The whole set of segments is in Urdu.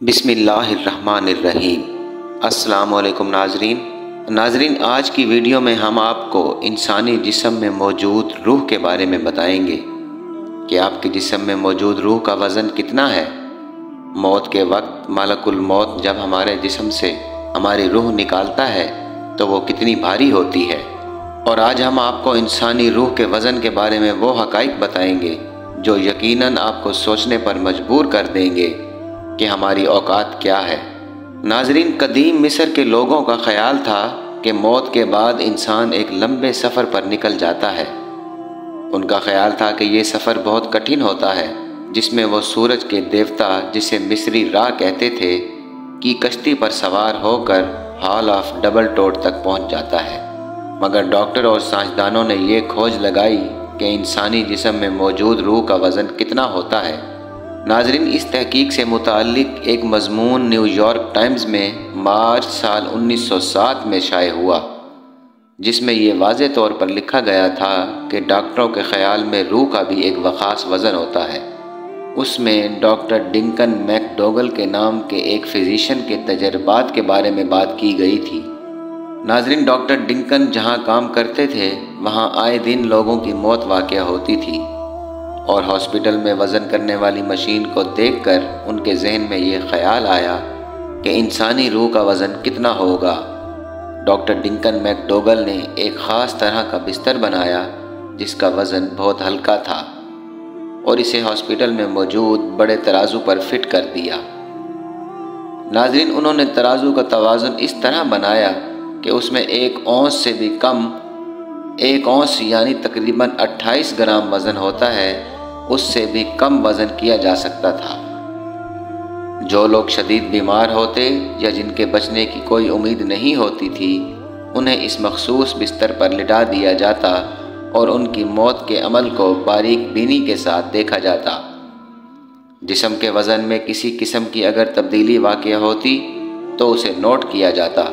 بسم اللہ الرحمن الرحیم۔ السلام علیکم ناظرین، آج کی ویڈیو میں ہم آپ کو انسانی جسم میں موجود روح کے بارے میں بتائیں گے کہ آپ کے جسم میں موجود روح کا وزن کتنا ہے۔ موت کے وقت ملک الموت جب ہمارے جسم سے ہماری روح نکالتا ہے تو وہ کتنی بھاری ہوتی ہے، اور آج ہم آپ کو انسانی روح کے وزن کے بارے میں وہ حقائق بتائیں گے جو یقیناً آپ کو سوچنے پر مجبور کر دیں گے کہ ہماری اوقات کیا ہے۔ ناظرین، قدیم مصر کے لوگوں کا خیال تھا کہ موت کے بعد انسان ایک لمبے سفر پر نکل جاتا ہے۔ ان کا خیال تھا کہ یہ سفر بہت کٹھن ہوتا ہے، جس میں وہ سورج کے دیوتا، جسے مصری را کہتے تھے، کی کشتی پر سوار ہو کر ہال آف ڈبل ٹوٹ تک پہنچ جاتا ہے۔ مگر ڈاکٹر اور سائنسدانوں نے یہ کھوج لگائی کہ انسانی جسم میں موجود روح کا وزن کتنا ہوتا ہے۔ ناظرین، اس تحقیق سے متعلق ایک مضمون نیو یارک ٹائمز میں مارچ سال 1907 میں شائع ہوا، جس میں یہ واضح طور پر لکھا گیا تھا کہ ڈاکٹروں کے خیال میں روح کا بھی ایک خاص وزن ہوتا ہے۔ اس میں ڈاکٹر ڈنکن میک ڈوگل کے نام کے ایک فزیشین کے تجربات کے بارے میں بات کی گئی تھی۔ ناظرین، ڈاکٹر ڈنکن جہاں کام کرتے تھے وہاں آئے دن لوگوں کی موت واقع ہوتی تھی، اور ہاسپٹل میں وزن کرنے والی مشین کو دیکھ کر ان کے ذہن میں یہ خیال آیا کہ انسانی روح کا وزن کتنا ہوگا۔ ڈاکٹر ڈنکن میک ڈوگل نے ایک خاص طرح کا بستر بنایا جس کا وزن بہت ہلکا تھا، اور اسے ہاسپٹل میں موجود بڑے ترازو پر فٹ کر دیا۔ ناظرین، انہوں نے ترازو کا توازن اس طرح بنایا کہ اس میں 1 اونس سے بھی کم، 1 اونس یعنی تقریباً 28 گرام وزن ہوتا ہے، اس سے بھی کم وزن کیا جا سکتا تھا۔ جو لوگ شدید بیمار ہوتے یا جن کے بچنے کی کوئی امید نہیں ہوتی تھی، انہیں اس مخصوص بستر پر لٹا دیا جاتا اور ان کی موت کے عمل کو باریک بینی کے ساتھ دیکھا جاتا۔ جسم کے وزن میں کسی قسم کی اگر تبدیلی واقع ہوتی تو اسے نوٹ کیا جاتا۔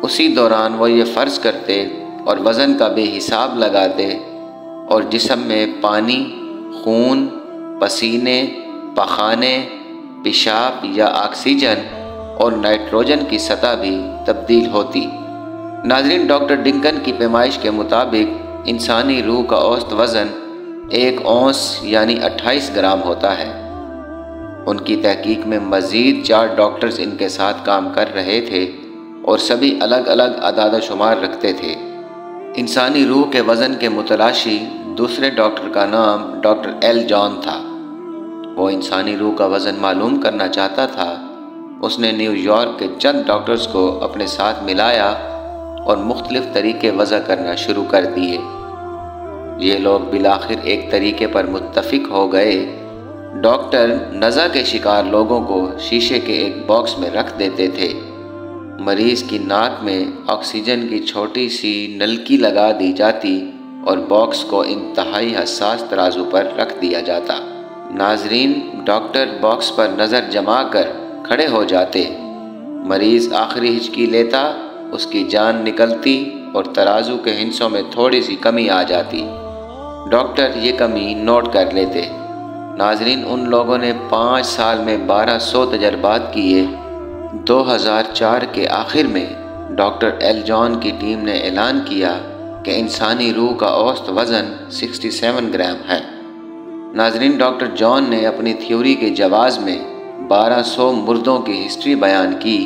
اسی دوران وہ یہ فرض کرتے اور وزن کا بے حساب لگاتے، اور جسم میں پانی، خون، پسینے، پخانے، پیشاب یا آکسیجن اور نائٹروجن کی سطح بھی تبدیل ہوتی۔ ناظرین، ڈاکٹر ڈنکن کی پیمائش کے مطابق انسانی روح کا اوسط وزن 1 اونس یعنی 28 گرام ہوتا ہے۔ ان کی تحقیق میں مزید 4 ڈاکٹرز ان کے ساتھ کام کر رہے تھے اور سبھی الگ الگ اعداد و شمار رکھتے تھے۔ انسانی روح کے وزن کے متلاشی دوسرے ڈاکٹر کا نام ڈاکٹر ایل جان تھا۔ وہ انسانی روح کا وزن معلوم کرنا چاہتا تھا۔ اس نے نیو یارک کے چند ڈاکٹرز کو اپنے ساتھ ملایا اور مختلف طریقے وضع کرنا شروع کر دیے۔ یہ لوگ بالآخر ایک طریقے پر متفق ہو گئے۔ ڈاکٹر نزع کے شکار لوگوں کو شیشے کے ایک باکس میں رکھ دیتے تھے۔ مریض کی ناک میں آکسیجن کی چھوٹی سی نلکی لگا دی جاتی اور باکس کو انتہائی حساس ترازو پر رکھ دیا جاتا۔ ناظرین، ڈاکٹر باکس پر نظر جما کر کھڑے ہو جاتے۔ مریض آخری ہچکی لیتا، اس کی جان نکلتی اور ترازو کے ہندسوں میں تھوڑی سی کمی آ جاتی۔ ڈاکٹر یہ کمی نوٹ کر لیتے۔ ناظرین، ان لوگوں نے 5 سال میں 1200 تجربات کیے۔ 2004 کے آخر میں ڈاکٹر ایل جان کی ٹیم نے اعلان کیا کہ انسانی روح کا اوسط وزن 67 گرام ہے۔ ناظرین، ڈاکٹر جان نے اپنی تھیوری کے جواز میں 1200 مردوں کی ہسٹری بیان کی۔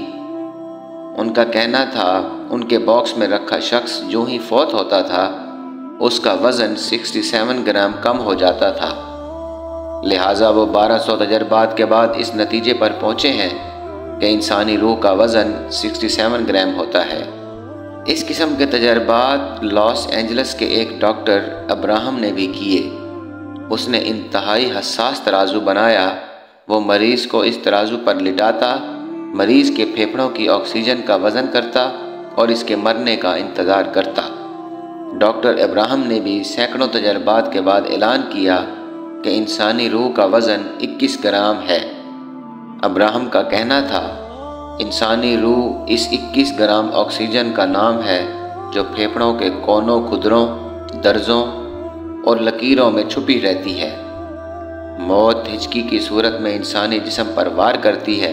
ان کا کہنا تھا ان کے باکس میں رکھا شخص جو ہی فوت ہوتا تھا اس کا وزن 67 گرام کم ہو جاتا تھا، لہٰذا وہ 1200 تجربات کے بعد اس نتیجے پر پہنچے ہیں کہ انسانی روح کا وزن 67 گرام ہوتا ہے۔ اس قسم کے تجربات لاس اینجلس کے ایک ڈاکٹر ابراہم نے بھی کیے۔ اس نے انتہائی حساس ترازو بنایا۔ وہ مریض کو اس ترازو پر لٹاتا، مریض کے پھیپھڑوں کی آکسیجن کا وزن کرتا اور اس کے مرنے کا انتظار کرتا۔ ڈاکٹر ابراہم نے بھی سینکڑوں تجربات کے بعد اعلان کیا کہ انسانی روح کا وزن 21 گرام ہے۔ ابراہم کا کہنا تھا انسانی روح اس 21 گرام آکسیجن کا نام ہے جو پھیپھڑوں کے کونوں، کھدروں، درزوں اور لکیروں میں چھپی رہتی ہے۔ موت ہچکی کی صورت میں انسانی جسم پر وار کرتی ہے